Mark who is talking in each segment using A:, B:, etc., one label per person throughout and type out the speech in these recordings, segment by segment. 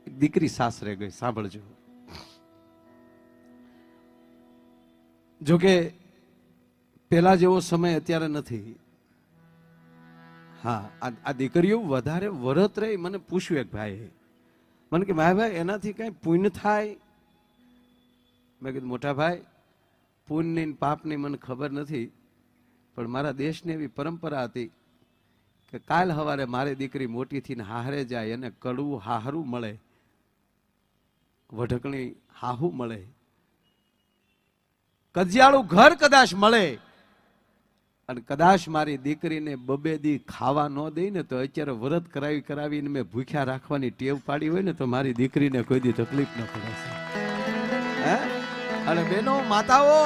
A: દીકરી સાસરે ગઈ. સાંભળજો. જોકે પેલા જેવો સમય અત્યારે નથી. હા, આ દીકરીઓ વધારે વરત રહી. મને પૂછ્યું એક ભાઈ, મને કે ભાઈ એનાથી કઈ પુણ્ય થાય? મેં કીધું મોટા ભાઈ, પુણ્ય પાપની મને ખબર નથી, પણ મારા દેશની એવી પરંપરા હતી કે કાલ સવારે મારી દીકરી મોટી થઈને હાહરે જાય અને કડવું હાહરું મળે, વઢકણી હાહુ મળે, કજિયાળું ઘર કદાચ મળે, અને કદાચ મારી દીકરીને બબે દી ખાવા ન દઈ ને તો અત્યારે વ્રત કરાવીને મેં ભૂખ્યા રાખવાની ટેવ પાડી હોય ને તો મારી દીકરીને કોઈ દી તકલીફ ન પડે. અને બેનો માતાઓ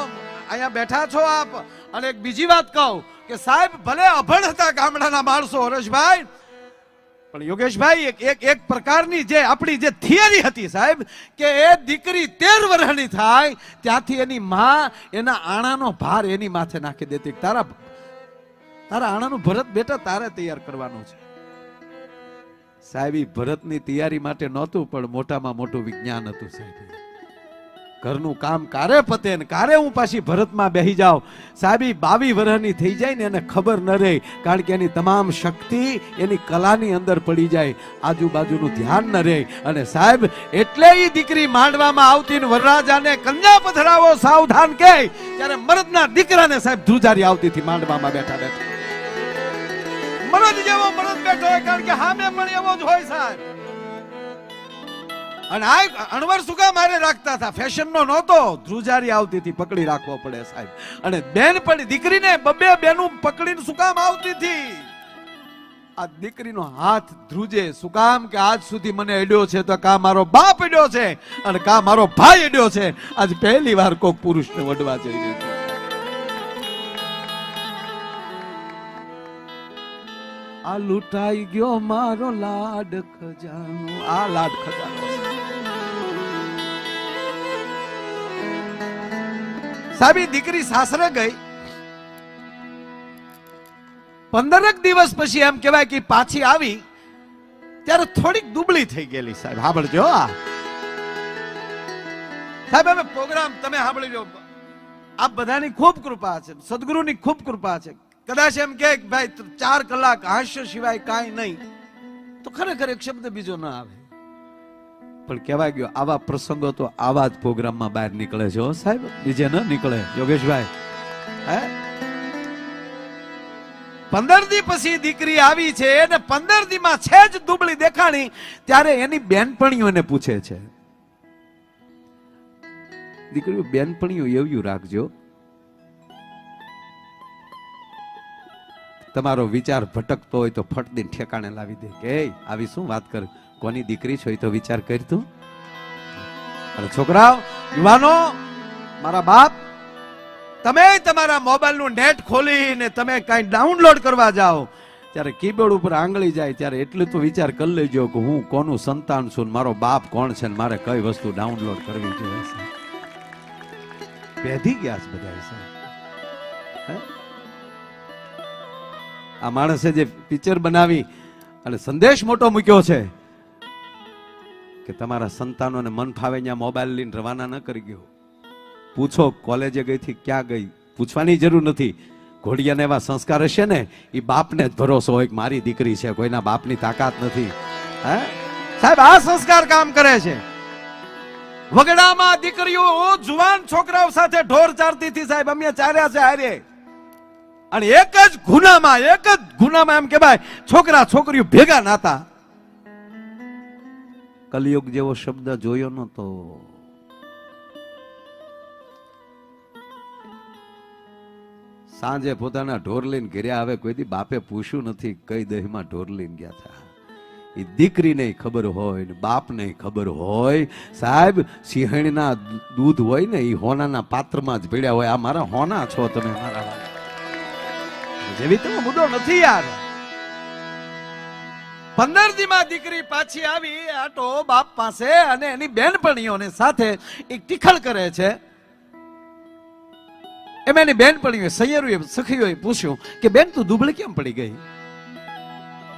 A: અહીંયા બેઠા છો આપ. અને એક બીજી વાત કહું કે સાહેબ ભલે અભણ હતા ગામડાના માણસો હરેશભાઈ, પણ યોગેશભાઈ એક પ્રકારની જે આપણી જે થિયરી હતી સાહેબ, કે એ દીકરી 13 વર્ષની થાય ત્યાંથી એની માં એના આણાનો ભાર એની માથે નાખી દેતી. તારા આણાનું ભરત બેટા તારે તૈયાર કરવાનું છે. સાહેબ ભરતની તૈયારી માટે નહોતું, પણ મોટામાં મોટું વિજ્ઞાન હતું સાહેબ. ઘરનું કામ કારે પતે ને કારે હું પાછી ભરતમાં બેહી જાઉં. સાહેબ 22 વર્ષની થઈ જાય ને એને ખબર ન રહે, કારણ કે એની તમામ શક્તિ એની કલાની અંદર પડી જાય, આજુબાજુનું ધ્યાન ન રહે. અને સાહેબ એટલે એ દીકરી માંડવામાં આવતી ને વરરાજાને કન્યા પધરાવો સાવધાન કહે, ત્યારે મરદના દીકરાને સાહેબ ધ્રુજારી આવતી હતી માંડવામાં બેઠા બેઠા. મરદ જેવો મરદ બેઠો હોય, કારણ કે હામે પણ એવો જ હોય સાહેબ. અને આ અણવર સુકા મારે રાખતા હતા, ફેશન નો નહોતો, ધ્રુજારી આવતી હતી, પકડી રાખવો પડે સાહેબ. અને બેન પણ દીકરીને બબે બેનું પકડીને સુકામ આવતી હતી. આ દીકરીનો હાથ ધ્રુજે સુકામ કે આજ સુધી મને અડ્યો છે તો કા મારો બાપ અડ્યો છે અને કા મારો ભાઈ અડ્યો છે. આજ પહેલી વાર કોક પુરુષને વડવા જઈ રહ્યું છે. આ લૂંટાઈ ગયો મારો લાડ ખજાનો. આ લાડ ખજાનો સાહેબ. દીકરી સાસરે ગઈ, 15 દિવસ પછી એમ કહેવાય કે પાછી આવી ત્યારે થોડીક દુબળી થઈ ગયેલી સાહેબ. સાંભળજો સાહેબ, અમે પ્રોગ્રામ તમે સાંભળી લો. આપ બધાની ખૂબ કૃપા છે, સદગુરુની ખૂબ કૃપા છે. કદાચ એમ કે ભાઈ 4 કલાક હાસ્ય સિવાય કાંઈ નહીં, તો ખરેખર એક શબ્દ બીજો ના આવે. પણ કહેવાય ગયો આવા પ્રસંગો તો આવા જ પ્રોગ્રામમાં બહાર નીકળે છે સાહેબ, બીજે ન નીકળે. યોગેશભાઈ, 15 દી પછી દીકરી આવી છે અને 15 દીમાં છે જ દુબળી દેખાણી, ત્યારે એની બેનપણીઓને પૂછે છે, દીકરીઓ બેનપણીઓ એવું રાખજો, તમારો વિચાર ભટકતો હોય તો ફટ દઈને ઠેકાણે લાવી દે કે આવી શું વાત કર, કોની દીકરી છો એ તો વિચાર કર તું. અને છોકરાઓ, યુવાનો, મારા બાપ, તમે તમારા મોબાઈલનું નેટ ખોલીને તમે કઈ ડાઉનલોડ કરવા જાઓ ત્યારે કીબોર્ડ ઉપર આંગળી જાય ત્યારે એટલું તો વિચાર કરી લેજો કે હું કોનું સંતાન છું, મારો બાપ કોણ છે, મારે કઈ વસ્તુ ડાઉનલોડ કરવી જોઈએ. પેધી ગયા છે બધા સાહેબ. આ માણસે જે પિક્ચર બનાવી અને સંદેશ મોટો મૂક્યો છે કે તમારા સંતાનોને મન ફાવે ત્યાં મોબાઈલ લઈને રવાના ન કરી ગયો. પૂછો કોલેજે ગઈ થી ક્યાં ગઈ, પૂછવાની જરૂર નથી. ઘોડિયાને એવા સંસ્કાર હશે ને એ બાપને જ ભરોસો હોય કે મારી દીકરી છે, કોઈના બાપની તાકાત નથી. સાહેબ આ સંસ્કાર કામ કરે છે. વગડામાં દીકરીઓ જુવાન છોકરાઓ સાથે ઢોર ચારતી હતી સાહેબ, અમે ચાર્યા છે હારે. અને એક જ ગુનામાં એમ કે ભાઈ છોકરા છોકરીઓ ભેગા નાતા. કલયુગ જેવો શબ્દ જોયો નતો. સાંજે પોતાના ઢોર લઈને ઘરે આવે, કોઈ દી બાપે પૂછ્યું નથી કઈ દહીમાં ઢોર લઈને ગયા હતા. એ દીકરીને ખબર હોય ને બાપને ખબર હોય સાહેબ. સિંહણના દૂધ હોય ને એ હોનાના પાત્રમાં જ ભેળ્યા હોય. આ મારા હોના છો તમે, મારા જેવી તો મુદ્દો નથી યાર. 15 દીમાં દીકરી પાછી આવી આટો બાપ પાસે અને એની બેનપણીઓને સાથે એક ટીખળ કરે છે. એમ એની બેનપણીઓ સૈયરોએ સખીઓએ પૂછ્યું કે બેન તું દુબળી કેમ પડી ગઈ?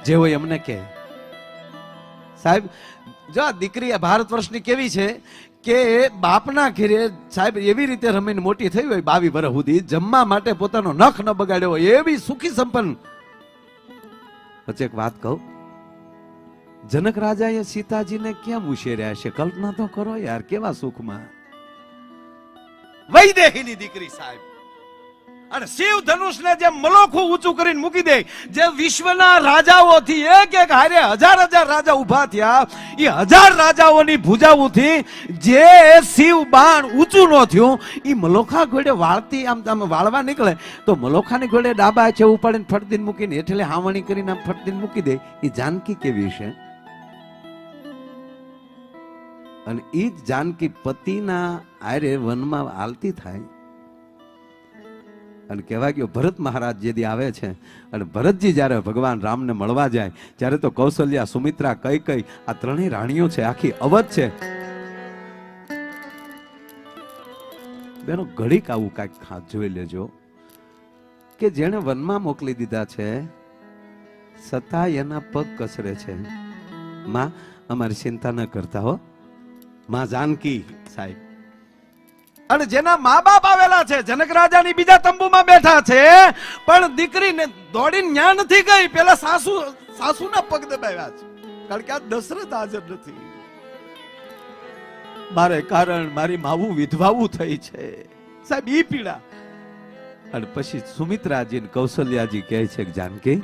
A: જે હોય એમને કે સાહેબ જો આ દીકરી આ ભારત વર્ષની કેવી છે કે બાપના ઘેરે સાહેબ એવી રીતે રમીને મોટી થઈ હોય 22 વર્ષ સુધી, જમવા માટે પોતાનો નખ ન બગાડ્યો હોય એવી સુખી સંપન્ન. પછી એક વાત કહું, જનક રાજાએ સીતાજીને કેમ ઉછેર્યા છે? કલ્પના તો કરો યાર, કેવા સુખમાં. વૈદેહીની દીકરી સાહેબ, અને શિવ ધનુષને જે મલોખું ઊંચું કરીને મૂકી દે, જે વિશ્વના રાજાઓથી એક એક હારે હજાર હજાર રાજા ઉભા થયા, એ હજાર રાજાઓની ભુજાઓથી જે શિવ બાણ ઊંચું ન થયું, એ મલોખા ઘોડે વાળતી આમ વાળવા નીકળે તો મલોખાની ઘોડે ડાબા છે ઉપાડીને ફટદીને મૂકીને એટલે હાવણી કરીને આમ ફટદીને મૂકી દે. એ જાનકી કેવી છે? અને એ જ જાનકી પતિના આરે વનમાં હાલતી થાય. અને કહેવા ગયો ભરત મહારાજ જેદી આવે છે અને ભરતજી જ્યારે ભગવાન રામને મળવા જાય ત્યારે તો કૌશલ્યા, સુમિત્રા, કૈકેયી આ ત્રણેય રાણીઓ છે, આખી અવધ છે. બેનો ઘડીક આવું કાંઈક ખાસ જોઈ લેજો કે જેણે વનમાં મોકલી દીધા છે છતાં એના પગ કસરે છે. માં અમારી ચિંતા ન કરતા હો, માં જાનકી સાહેબ. અને જેના મા બાપ આવેલા છે, જનક રાજાની બીજા તંબુમાં બેઠા છે, પણ દીકરીને દોડીને ન્યા નથી ગઈ, પેલા સાસુના પગ દબાવ્યા છે. કારણ કે આ દશરથ હાજર નથી. મારે કારણ મારી માવું વિધવાવું થઈ છે સાહેબ, ઈ પીડા. અને પછી સુમિત્રાજી ને કૌશલ્યાજી કહે છે કે જાનકી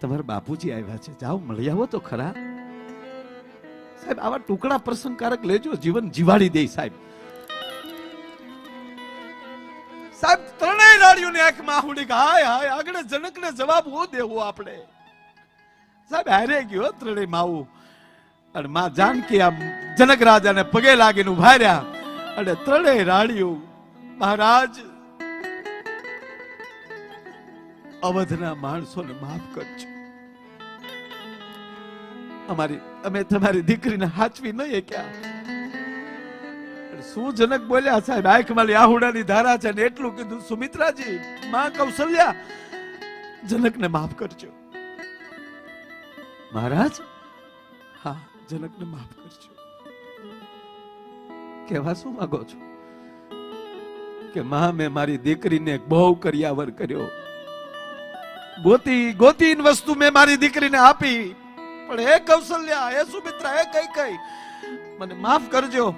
A: તમારા બાપુજી આવ્યા છે, જાઓ મળી આવો તો ખરા. સાહેબ આવા ટુકડા પ્રસંગકારક લેજો, જીવન જીવાડી દે સાહેબ. સાહેબ ત્રણેય રાણીઓની આંખમાં આહુડી કે હાય હાય, આગળ જનકને જવાબ હું દેવું આપણે. સાહેબ હારે ગયો ત્રણેય માવું. અને માં જાનકી આમ જનક રાજાને પગે લાગીને ઉભા રહ્યા. અને ત્રણેય રાણીઓ, મહારાજ અવધના માણસોને માફ કરજો, અમે તમારી દીકરીને હાચવી નહીં ક્યાં. શું જનક બોલ્યા સાહેબ, આંખમાં આહુડાની ધારા છે ને એટલું કીધું, સુમિત્રાજી, માં કૌશલ્યા, જનકને માફ કરજો. મહારાજ હા, જનકને માફ કરજો. કેવા શું માંગો છો? કે માં મેં મારી દીકરીને બહુ કર્યાવર કર્યો, ગોતી વસ્તુ મેં મારી દીકરીને આપી, પણ હે કૌશલ્યા, હે સુમિત્રા, હે કૈકેયી, મને માફ કરજો.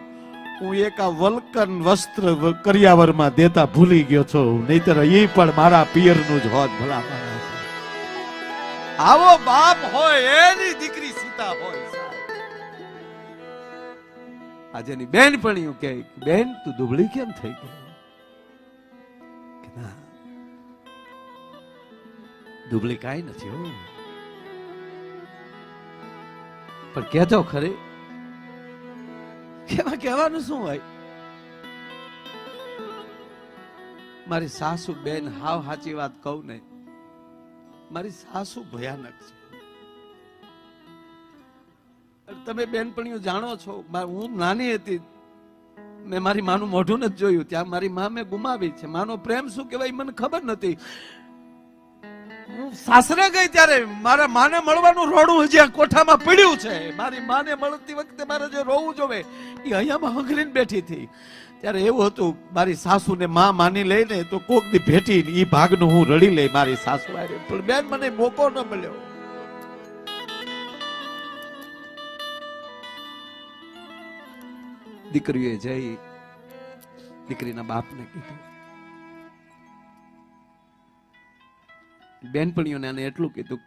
A: હું એક આ વલ્કન વસ્ત્ર કરિયાવરમાં દેતા ભૂલી ગયો છું, નહીતર એ પણ મારા પિયરનું જ હોત. ભલા માણસ, આવો બાપ હોય એની દીકરી સીતા હોય. આજે ની બેન પણ કે બેન તું દુબળી કેમ થઈ ગઈ? ના, દુબળી કાંઈ નથી હો, પણ કહેતો ખરી. કહેવાનું શું હોય? મારી સાસુ બેન, હાવ સાચી વાત કહું ને, મારી સાસુ ભયાનક છે. તમે બેનપણીઓ જાણો છો, હું નાની હતી મેં મારી માનું મોઢું નથી જોયું, ત્યાં મારી માં મેં ગુમાવી છે. માનો પ્રેમ શું કહેવાય મને ખબર નથી. હું સાસરે ગઈ ત્યારે મારા માને મળવાનું રોડું હજી કોઠામાં પડ્યું છે. મારી માને મળતી વખતે મારે જે રોવું જોવે એ અહીંયામાં હંગરીને બેઠી હતી. ત્યારે એવું હતું, મારી સાસુને માં માની લઈને તો કોક દી ભેટી ઈ ભાગનું હું રડી લઈ મારી સાસુ આરે, પણ બેન મને મોકો ન મળ્યો. દીકરીએ જઈ દીકરીના બાપને કીધું. બેનપણીઓને આને એટલું કીધું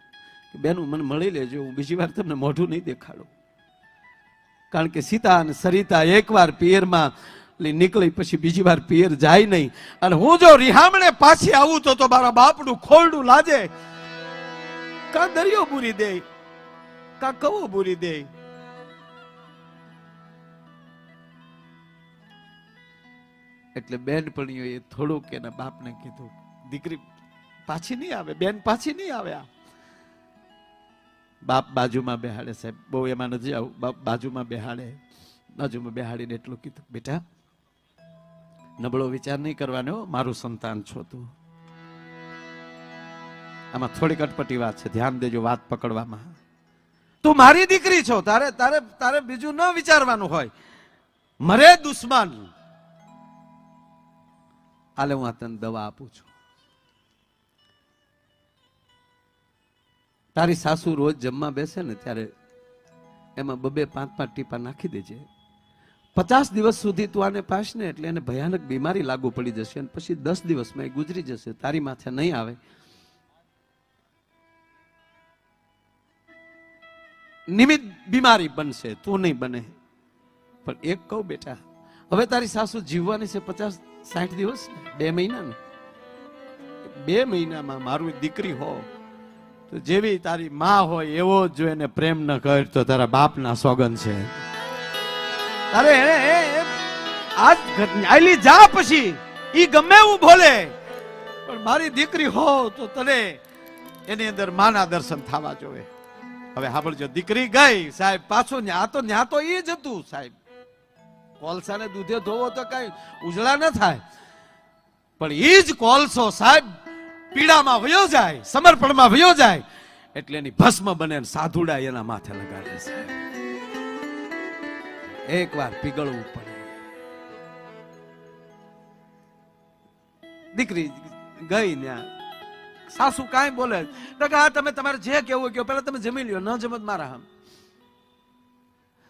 A: કે બેન મને મળી લેજો, હું બીજી વાર તમને મોઢું નહીં દેખાડું. કારણ કે સીતા અને સરિતા એકવાર પિયરમાં નીકળી પછી બીજી વાર પિયર જાય નહીં. અને હું જો રિહામણે પાછી આવું તો મારા બાપનું ખોરડું લાજે. કા દરિયો બુરી દે, કા કવો બુરી દે. એટલે બેનપણીઓએ થોડુંક એના બાપને કીધું, દીકરી પાછી નહીં આવે, બેન પાછી નહીં આવે. બાપ બાજુમાં બેહાડે સાહેબ, બહુ એમાં નથી આવું. બાપ બાજુમાં બેહાડીને એટલું કીધું, બેટા નબળો વિચાર નહીં કરવાનો, મારું સંતાન છો તું. આમાં થોડીક અટપટી વાત છે, ધ્યાન દેજો વાત પકડવામાં. તું મારી દીકરી છો, તારે તારે તારે બીજું ન વિચારવાનું હોય. મરે દુશ્મન, હાલે હું આ તને દવા આપું છું. તારી સાસુ રોજ જમવા બેસે ને ત્યારે એમાં 2-5 ટીપા નાખી દેજે. 50 દિવસ સુધી તું આને પાસ ને એટલે એને ભયાનક બીમારી લાગુ પડી જશે અને પછી 10 દિવસમાં એ ગુજરી જશે, તારી માથે નહીં આવે. નિમિત્ત બીમારી બનશે, તું નહીં બને. પણ એક કહું બેટા, હવે તારી સાસુ જીવવાની છે 50-60 દિવસ, 2 મહિના ને 2 મહિનામાં મારું દીકરી હો તો જેવી તારી માં હોય એવો જો એને પ્રેમ ન કર તો તારા બાપના સોગન છે. અરે આજ આયલી જા, પછી ઈ ગમે એવું બોલે પણ મારી દીકરી હો તો તને એની અંદર માના દર્શન થવા જોઈએ. હવે સાંભળજો, દીકરી ગઈ સાહેબ, પાછું ન્યા તો એ જ હતું સાહેબ. કોલસાને દૂધે ધોવો તો કઈ ઉજળા ન થાય, પણ એ જ કોલસો સાહેબ પીડામાં વયો જાય, સમર્પણમાં વયો જાય એટલે એની ભસ્મ બને, સાધુડા એના માથે લગાડે સાહેબ. એક વાર પીગળવું પડે. દીકરી ગઈ ત્યાં, સાસુ કાંઈ બોલે હા તમે તમારે જે કેવું કહો, પેલા તમે જમી લ્યો, ન જમત મારા હમ.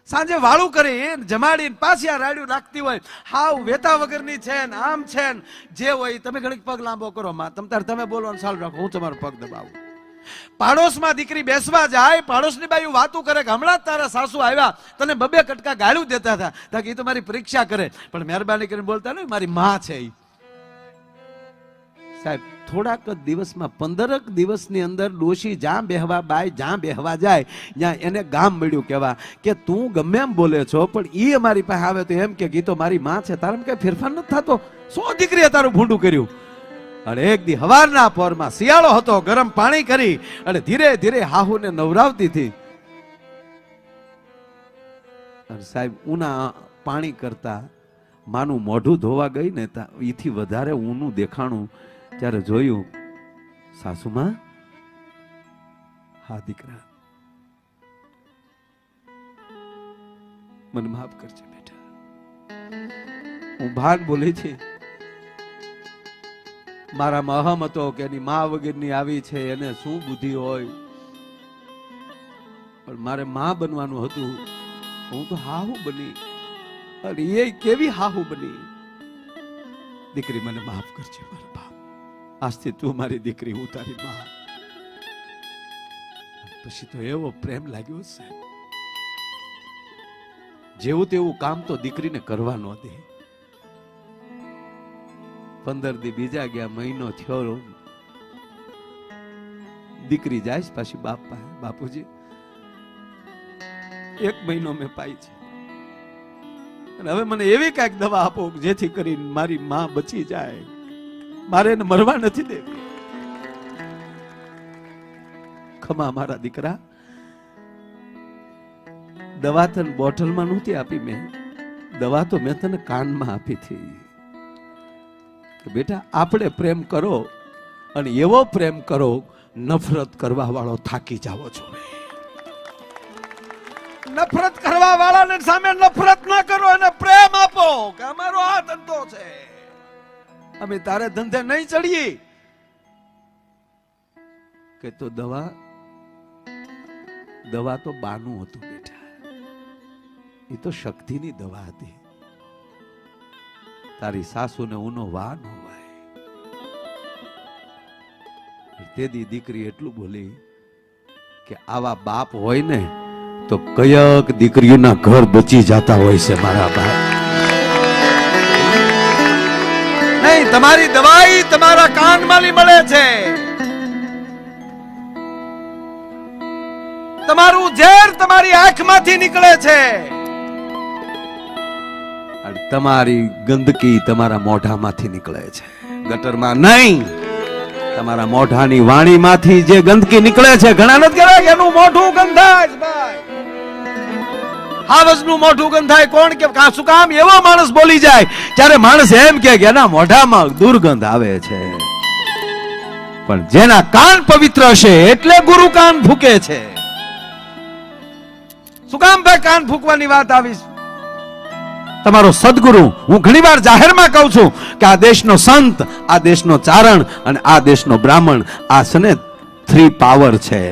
A: સાંજે વાળું કરી જમાડી પાછી આ રાડ્યું નાખતી હોય, હાવ વેતા વગરની છે ને આમ છે ને જે હોય. તમે ઘડીક પગ લાંબો કરો માં, તમે બોલવાનું ચાલુ રાખો, હું તમારો પગ દબાવું. પાડોશમાં દીકરી બેસવા જાય, પાડોશની બાઈ વાતું કરે કે હમણાં તારા સાસુ આવ્યા તને 2 કટકા ગાળું દેતા હતા કે એ તો મારી પરીક્ષા કરે, પણ મહેરબાની કરીને બોલતા ને મારી માં છે. સાહેબ થોડાક જ દિવસમાં 15 દિવસની અંદર ડોશી જ્યાં બેહવા, બાઈ જ્યાં બેહવા જાય ત્યાં એને ગામ મળ્યું કેવા કે તું ગમે એમ બોલે છો પણ ઈ અમારી પાસે આવે તો એમ કે ગીતો મારી માં છે, તારામાં કઈ ફેરફાર નથી થતો. શું દીકરીએ તારું ભૂંડું કર્યું? અને એક દી હવારના પોરમાં શિયાળો હતો, ગરમ પાણી કરી અને ધીરે ધીરે હાહુને નવરાવતી હતી. અને સાહેબ ઉના પાણી કરતા માનું મોઢું ધોવા ગઈ ને એથી વધારે ઊનું દેખાણું. ત્યારે જોયું, સાસુમાં, હા દીકરા મને માફ કરજે બેટા, હું ભાન બોલી છે. મારામાં અહમ હતો કે એની મા વગરની આવી છે, એને શું બુદ્ધિ હોય, પણ મારે માં બનવાનું હતું. હું તો હાહુ બની, અને એ કેવી હાહુ બની. દીકરી મને માફ કરજે મારા બાપ, આજથી તું મારી દીકરી, હું તારી માં. પછી તો એવો પ્રેમ લાગ્યો સાહેબ, જેવું તેવું કામ તો દીકરીને કરવા ન દે. 15 દી બીજા ગયા, મહિનો થયો, દીકરી જાય પાછી બાપ પાસે, બાપુજી 1 મહિનો મેં પાઈ છે અને હવે મને એવી કઈક દવા આપો જેથી કરીને મારી માં બચી જાય, મારે એને મરવા નથી દેવી. ખમા મારા દીકરા, દવા તને બોટલમાં નહોતી આપી મેં, દવા તો મેં તને કાનમાં આપી હતી કે બેટા આપણે પ્રેમ કરો અને એવો પ્રેમ કરો નફરત કરવા વાળો થાકી જાવો છો. નફરત કરવા વાળાને સામે નફરત ના કરો, અને પ્રેમ આપો કે અમારો આ ધંધો છે, અમે તારે ધંધે નહીં ચડીએ. કે તો દવા તો બાનું હતું બેટા, એ તો શક્તિની દવા હતી. તારી સાસુને ઉનો વા ન હોય. તેદી દીકરી એટલું બોલી કે આવા બાપ હોય ને તો કયક દીકરીઓના ઘર બચી જતા હોય છે મારા બાપ. નહીં, તમારી દવાઈ તમારા કાનમાં મળે છે, તમારું ઝેર તમારી આંખમાંથી નીકળે છે, અને તમારી ગંદકી તમારા મોઢામાંથી નીકળે છે. ગટરમાં નહીં, તમારા મોઢાની વાણીમાંથી જે ગંદકી નીકળે છે. ઘણા નથી કહેવાય કે એનું મોઢું ગંધાય ભાઈ, હાવજનું મોઢું ગંધાય. કોણ કે શું કામ એવો માણસ બોલી જાય ત્યારે માણસ એમ કે એના મોઢામાં દુર્ગંધ આવે છે. પણ જેના કાન પવિત્ર છે એટલે ગુરુ કાન ફૂકે છે. શું કામ ભાઈ કાન ફૂંકવાની વાત આવી છે? તમારો સદગુરુ હું ઘણીવાર જાહેરમાં કહું છું કે આ દેશનો સંત, આ દેશનો ચારણ અને આ દેશનો બ્રાહ્મણ, આ છે ને 3 પાવર છે.